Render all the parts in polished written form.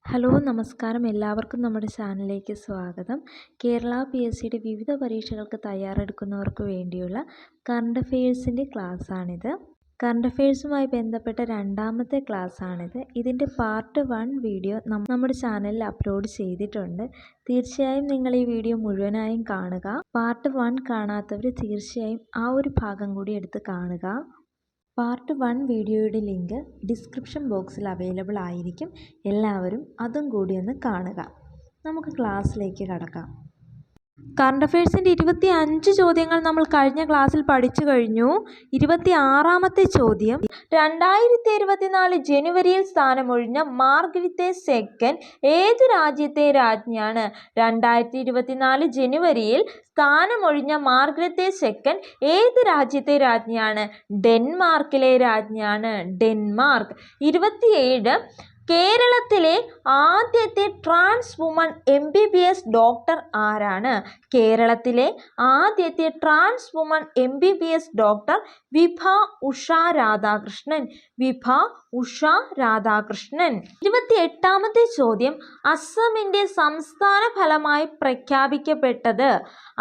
Hello നമസ്കാരം, എല്ലാവർക്കും നമ്മുടെ ചാനലിലേക്ക് സ്വാഗതം. കേരള PSCയുടെ വിവിധ പരീക്ഷകൾക്ക് തയ്യാറെടുക്കുന്നവർക്ക് വേണ്ടിയുള്ള കറണ്ട് അഫെയേഴ്സിൻ്റെ ക്ലാസ്സാണിത്. കറണ്ട് അഫെയേഴ്സുമായി ബന്ധപ്പെട്ട രണ്ടാമത്തെ ക്ലാസ്സാണിത്. ഇതിൻ്റെ പാർട്ട് 1 വീഡിയോ നമ്മുടെ ചാനലിൽ അപ്ലോഡ് ചെയ്തിട്ടുണ്ട്. തീർച്ചയായും നിങ്ങൾ ഈ വീഡിയോ മുഴുവനായും കാണുക. പാർട്ട് 1 കാണാത്തവർ തീർച്ചയായും ആ ഒരു ഭാഗം കൂടി എടുത്ത് കാണുക. പാർട്ട് 1 വീഡിയോയുടെ ലിങ്ക് ഡിസ്ക്രിപ്ഷൻ ബോക്സിൽ അവൈലബിൾ ആയിരിക്കും. എല്ലാവരും അതും കൂടി ഒന്ന് കാണുക. നമുക്ക് ക്ലാസ്സിലേക്ക് കടക്കാം. കറണ്ട് അഫെയേഴ്സിൻ്റെ 25 ചോദ്യങ്ങൾ നമ്മൾ കഴിഞ്ഞ ക്ലാസ്സിൽ പഠിച്ചു കഴിഞ്ഞു. 26ാമത്തെ ചോദ്യം, 2024 ജനുവരിയിൽ സ്ഥാനമൊഴിഞ്ഞ മാർഗരറ്റ് സെക്കൻഡ് ഏത് രാജ്യത്തെ രാജ്ഞിയാണ്? 2024 ജനുവരിയിൽ സ്ഥാനമൊഴിഞ്ഞ മാർഗരറ്റ് സെക്കൻഡ് ഏത് രാജ്യത്തെ രാജ്ഞിയാണ്? ഡെൻമാർക്കിലെ രാജ്ഞിയാണ്. ഡെൻമാർക്ക്. 27, കേരളത്തിലെ ആദ്യത്തെ ട്രാൻസ് വുമൺ MBBS ഡോക്ടർ ആരാണ്? കേരളത്തിലെ ആദ്യത്തെ ട്രാൻസ് വുമൺ MBBS ഡോക്ടർ വിഭ ഉഷ രാധാകൃഷ്ണൻ. വിഭ ഉഷ രാധാകൃഷ്ണൻ. 28ാമത്തെ ചോദ്യം, അസമിൻ്റെ സംസ്ഥാന ഫലമായി പ്രഖ്യാപിക്കപ്പെട്ടത്.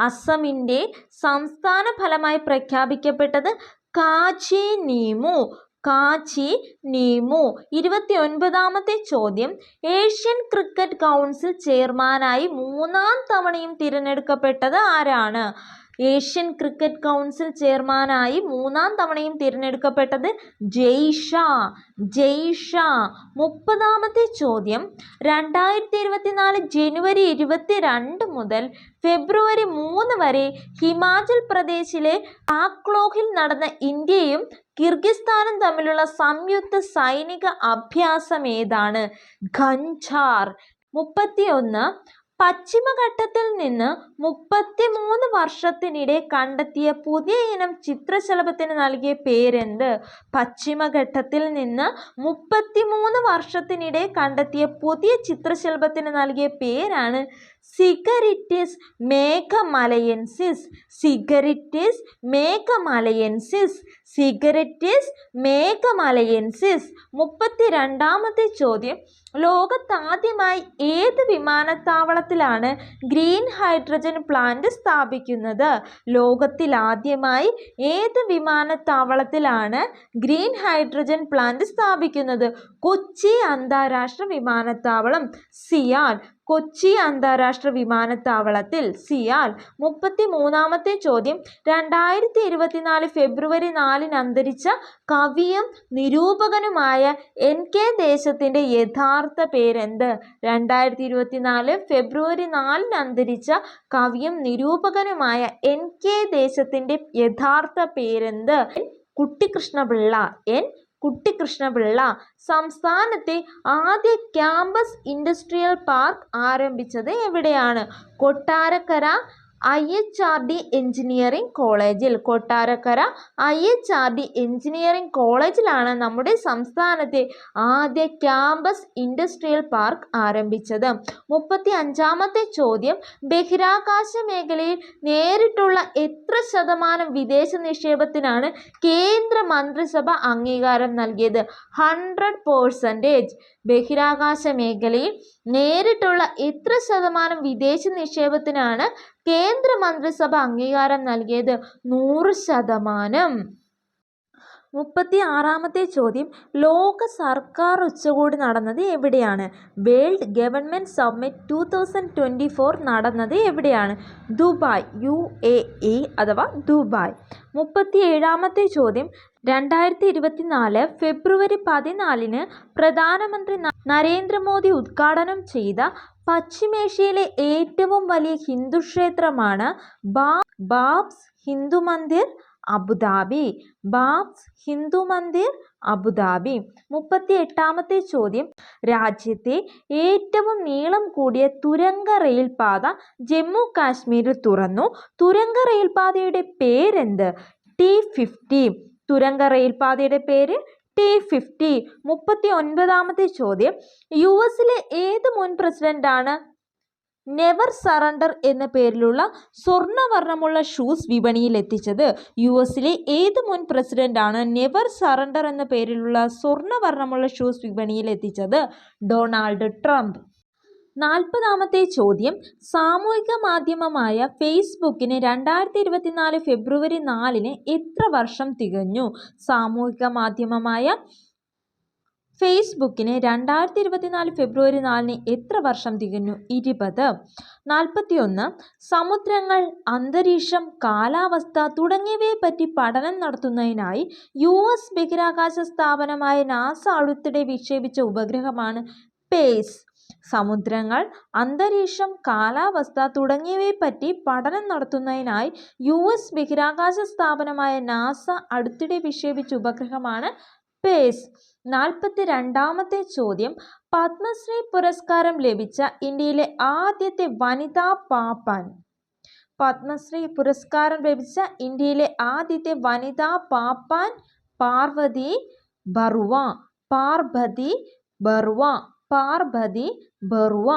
അസമിൻ്റെ സംസ്ഥാന ഫലമായി പ്രഖ്യാപിക്കപ്പെട്ടത് കാച്ചി നീമു. കാച്ചി നീമു. 29ാമത്തെ ചോദ്യം, ഏഷ്യൻ ക്രിക്കറ്റ് കൗൺസിൽ ചെയർമാനായി 3ാം തവണയും തിരഞ്ഞെടുക്കപ്പെട്ടത് ആരാണ്? ഏഷ്യൻ ക്രിക്കറ്റ് കൗൺസിൽ ചെയർമാനായി 3ാം തവണയും തിരഞ്ഞെടുക്കപ്പെട്ടത് ജയ്ഷാ. ജയ്ഷാ. 30ാമത്തെ ചോദ്യം, 2024 ജനുവരി 22 മുതൽ ഫെബ്രുവരി 3 വരെ ഹിമാചൽ പ്രദേശിലെ പാക്ലോഹിൽ നടന്ന ഇന്ത്യയും കിർഗിസ്ഥാനും തമ്മിലുള്ള സംയുക്ത സൈനിക അഭ്യാസം ഏതാണ്? ഖഞ്ചാർ. 31, പശ്ചിമഘട്ടത്തിൽ നിന്ന് 33 വർഷത്തിനിടെ കണ്ടെത്തിയ പുതിയ ഇനം ചിത്രശലഭത്തിന് നൽകിയ പേരെന്ത്? പശ്ചിമഘട്ടത്തിൽ നിന്ന് 33 വർഷത്തിനിടെ കണ്ടെത്തിയ പുതിയ ചിത്രശലഭത്തിന് നൽകിയ പേരാണ് സിഗരിറ്റിസ് മേഘമലയൻസിസ്. സിഗരിറ്റിസ് മേഘമലയൻസിസ്. സിഗരിറ്റിസ് മേഘമലയൻസിസ്. 32ാമത്തെ ചോദ്യം, ലോകത്താദ്യമായി ഏത് വിമാനത്താവളത്തിലാണ് ഗ്രീൻ ഹൈഡ്രജൻ പ്ലാന്റ് സ്ഥാപിക്കുന്നത്? ലോകത്തിലാദ്യമായി ഏത് വിമാനത്താവളത്തിലാണ് ഗ്രീൻ ഹൈഡ്രജൻ പ്ലാന്റ് സ്ഥാപിക്കുന്നത്? കൊച്ചി അന്താരാഷ്ട്ര വിമാനത്താവളം, സിയാൽ. കൊച്ചി അന്താരാഷ്ട്ര വിമാനത്താവളത്തിൽ, സിയാൽ. 33ാമത്തെ ചോദ്യം, 2024 ഫെബ്രുവരി 4 അന്തരിച്ച കവിയും നിരൂപകനുമായ NK ദേശത്തിൻ്റെ യഥാർത്ഥ പേരെന്ത്? 2024 ഫെബ്രുവരി 4 അന്തരിച്ച കവിയും നിരൂപകനുമായ NK ദേശത്തിൻ്റെ യഥാർത്ഥ പേരെന്ത്? കുട്ടിക്കൃഷ്ണപിള്ള. കുട്ടിക്കൃഷ്ണപിള്ള. സംസ്ഥാനത്തെ ആദ്യ ക്യാമ്പസ് ഇൻഡസ്ട്രിയൽ പാർക്ക് ആരംഭിച്ചത് എവിടെയാണ്? കൊട്ടാരക്കര IHRD എഞ്ചിനീയറിംഗ് കോളേജിൽ. കൊട്ടാരക്കര IHRD എഞ്ചിനീയറിംഗ് കോളേജിലാണ് നമ്മുടെ സംസ്ഥാനത്തെ ആദ്യ ക്യാമ്പസ് ഇൻഡസ്ട്രിയൽ പാർക്ക് ആരംഭിച്ചത്. 35ാമത്തെ ചോദ്യം, ബഹിരാകാശ മേഖലയിൽ നേരിട്ടുള്ള എത്ര ശതമാനം വിദേശ നിക്ഷേപത്തിനാണ് കേന്ദ്ര മന്ത്രിസഭ അംഗീകാരം നൽകിയത്? 100%. ബഹിരാകാശ മേഖലയിൽ നേരിട്ടുള്ള എത്ര ശതമാനം വിദേശ നിക്ഷേപത്തിനാണ് കേന്ദ്ര മന്ത്രിസഭ അംഗീകാരം നൽകിയത്? 100%. 36ാമത്തെ ചോദ്യം, ലോക സർക്കാർ ഉച്ചകോടി നടന്നത് എവിടെയാണ്? വേൾഡ് ഗവൺമെൻറ് സമ്മിറ്റ് 2024 നടന്നത് എവിടെയാണ്? ദുബായ്, UAE അഥവാ ദുബായ്. 37ാമത്തെ ചോദ്യം, 2024 ഫെബ്രുവരി 14 പ്രധാനമന്ത്രി നരേന്ദ്രമോദി ഉദ്ഘാടനം ചെയ്ത പശ്ചിമേഷ്യയിലെ ഏറ്റവും വലിയ ഹിന്ദു ക്ഷേത്രമാണ് BAPS Hindu mandir, Abu Dhabi. BAPS Hindu mandir, Abu Dhabi. 38ാമത്തെ ചോദ്യം, രാജ്യത്തെ ഏറ്റവും നീളം കൂടിയ തുരങ്ക റെയിൽപാത ജമ്മു കാശ്മീരിൽ തുറന്നു. തുരങ്ക റെയിൽപാതയുടെ പേരെന്ത്? T50. തുരങ്ക റെയിൽപാതയുടെ പേര് T50. 39ാമത്തെ ചോദ്യം, US ഏത് മുൻ പ്രസിഡന്റാണ് നെവർ സറണ്ടർ എന്ന പേരിലുള്ള സ്വർണ്ണവർണ്ണമുള്ള ഷൂസ് വിപണിയിൽ എത്തിച്ചത്? US-ലെ ഏത് മുൻ പ്രസിഡന്റാണ് നെവർ സറണ്ടർ എന്ന പേരിലുള്ള സ്വർണ്ണവർണ്ണമുള്ള ഷൂസ് വിപണിയിൽ എത്തിച്ചത്? Donald Trump. 40-ാമത്തെ ചോദ്യം, സാമൂഹിക മാധ്യമമായ ഫേസ്ബുക്കിന് 2024 ഫെബ്രുവരി 4-ന് എത്ര വർഷം തികഞ്ഞു? സാമൂഹിക മാധ്യമമായ ഫേസ്ബുക്കിന് 2024 ഫെബ്രുവരി 4-ന് എത്ര വർഷം തികഞ്ഞു? 20. 41. സമുദ്രങ്ങൾ, അന്തരീക്ഷം, കാലാവസ്ഥ തുടങ്ങിയവയെപ്പറ്റി പഠനം നടത്തുന്നതിനായി US ബഹിരാകാശ സ്ഥാപനമായ നാസ അടുത്തിടെ വിക്ഷേപിച്ച ഉപഗ്രഹമാണ് പേസ്. സമുദ്രങ്ങൾ, അന്തരീക്ഷം, കാലാവസ്ഥ തുടങ്ങിയവയെപ്പറ്റി പഠനം നടത്തുന്നതിനായി US ബഹിരാകാശ സ്ഥാപനമായ നാസ അടുത്തിടെ വിക്ഷേപിച്ച ഉപഗ്രഹമാണ് പേസ്. 42-ാമത്തെ ചോദ്യം, പത്മശ്രീ പുരസ്കാരം ലഭിച്ച ഇന്ത്യയിലെ ആദ്യത്തെ വനിതാ പാപ്പാൻ. പത്മശ്രീ പുരസ്കാരം ലഭിച്ച ഇന്ത്യയിലെ ആദ്യത്തെ വനിതാ പാപ്പാൻ പാർവതി ബറുവ. പാർബതി ബറുവ. പാർബതി ബറുവ.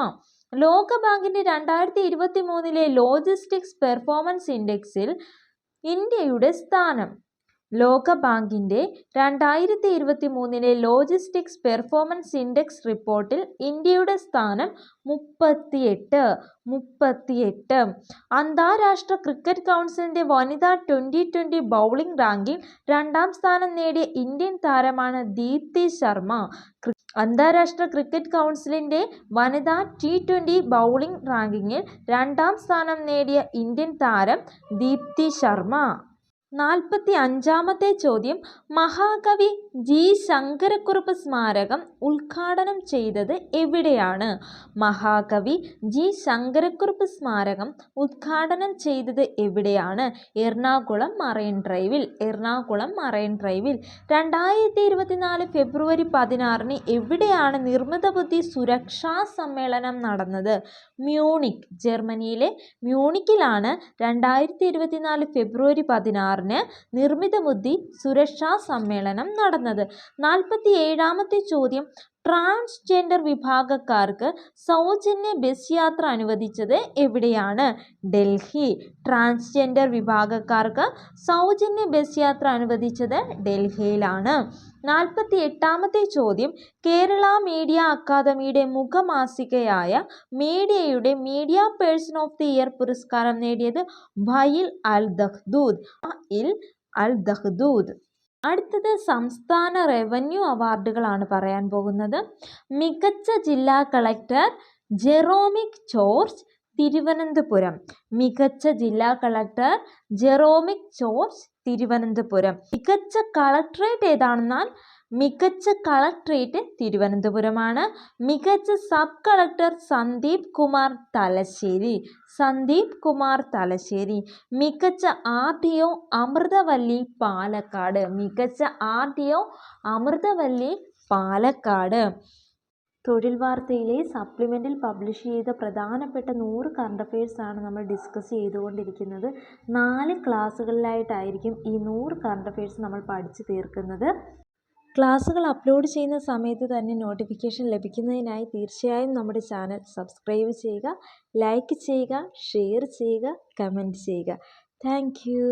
ലോകബാങ്കിന്റെ 2023-ലെ ലോജിസ്റ്റിക്സ് പെർഫോമൻസ് ഇൻഡെക്സിൽ ഇന്ത്യയുടെ സ്ഥാനം. ലോകബാങ്കിന്റെ 2023-ലെ ലോജിസ്റ്റിക്സ് പെർഫോമൻസ് ഇൻഡെക്സ് റിപ്പോർട്ടിൽ ഇന്ത്യയുടെ സ്ഥാനം 38. അന്താരാഷ്ട്ര ക്രിക്കറ്റ് കൗൺസിലിന്റെ വനിതാ T20 ബൗളിംഗ് റാങ്കിൽ 2-ാം സ്ഥാനം നേടിയ ഇന്ത്യൻ താരമാണ് ദീപ്തി ശർമ്മ. അന്താരാഷ്ട്ര ക്രിക്കറ്റ് കൗൺസിലിന്റെ വനിതാ T20 ബൗളിംഗ് റാങ്കിങ്ങിൽ 2-ാം സ്ഥാനം നേടിയ ഇന്ത്യൻ താരം ദീപ്തി ശർമ്മ. 45-ാമത്തെ ചോദ്യം, മഹാകവി G. ശങ്കരക്കുറുപ്പ് സ്മാരകം ഉദ്ഘാടനം ചെയ്തത് എവിടെയാണ്? മഹാകവി G. ശങ്കരക്കുറുപ്പ് സ്മാരകം ഉദ്ഘാടനം ചെയ്തത് എവിടെയാണ്? എറണാകുളം മറൈൻ ഡ്രൈവിൽ. എറണാകുളം മറൈൻ ഡ്രൈവിൽ. 2024 ഫെബ്രുവരി 16-ന് എവിടെയാണ് നിർമ്മിത ബുദ്ധി സുരക്ഷാ സമ്മേളനം നടന്നത്? മ്യൂണിക്. ജർമ്മനിയിലെ മ്യൂണിക്കിലാണ് 2024 ഫെബ്രുവരി 16-ന് നിർമ്മിത ബുദ്ധി സുരക്ഷാ സമ്മേളനം നടന്നത്. 47-ാമത്തെ ചോദ്യം, ട്രാൻസ്ജെൻഡർ വിഭാഗക്കാർക്ക് സൗജന്യ ബസ് യാത്ര അനുവദിച്ചത് എവിടെയാണ്? ഡൽഹി. ട്രാൻസ്ജെൻഡർ വിഭാഗക്കാർക്ക് സൗജന്യ ബസ് യാത്ര അനുവദിച്ചത് ഡൽഹിയിലാണ്. 48-ാമത്തെ ചോദ്യം, കേരള മീഡിയ അക്കാദമിയുടെ മുഖമാസികയായ മീഡിയയുടെ media person of the year പുരസ്കാരം നേടിയത് വയിൽ അൽ ദഹ്ദൂദ്. അടുത്തത് സംസ്ഥാന റവന്യൂ അവാർഡുകളാണ് പറയാൻ പോകുന്നത്. മികച്ച ജില്ലാ കളക്ടർ ജെറോമിക് ജോർജ്, തിരുവനന്തപുരം. മികച്ച ജില്ലാ കളക്ടർ ജെറോമിക് ജോർജ്, തിരുവനന്തപുരം. മികച്ച കളക്ടറേറ്റ് ഏതാണെന്നാൽ മികച്ച കളക്ടറേറ്റ് തിരുവനന്തപുരമാണ്. മികച്ച സബ് കളക്ടർ സന്ദീപ് കുമാർ തലശ്ശേരി. സന്ദീപ് കുമാർ തലശ്ശേരി. മികച്ച RDO അമൃതവല്ലി പാലക്കാട്. മികച്ച RDO അമൃതവല്ലി പാലക്കാട്. തൊഴിൽ വാർത്തയിലെ സപ്ലിമെൻറ്റിൽ പബ്ലിഷ് ചെയ്ത പ്രധാനപ്പെട്ട 100 കറണ്ട് അഫയേഴ്സാണ് നമ്മൾ ഡിസ്കസ് ചെയ്തുകൊണ്ടിരിക്കുന്നത്. 4 ക്ലാസ്സുകളിലായിട്ടായിരിക്കും ഈ 100 കറണ്ട് അഫയേഴ്സ് നമ്മൾ പഠിച്ചു തീർക്കുന്നത്. ക്ലാസ്സുകൾ അപ്ലോഡ് ചെയ്യുന്ന സമയത്ത് തന്നെ നോട്ടിഫിക്കേഷൻ ലഭിക്കുന്നതിനായി തീർച്ചയായും നമ്മുടെ ചാനൽ സബ്സ്ക്രൈബ് ചെയ്യുക, ലൈക്ക് ചെയ്യുക, ഷെയർ ചെയ്യുക, കമൻറ്റ് ചെയ്യുക. Thank you.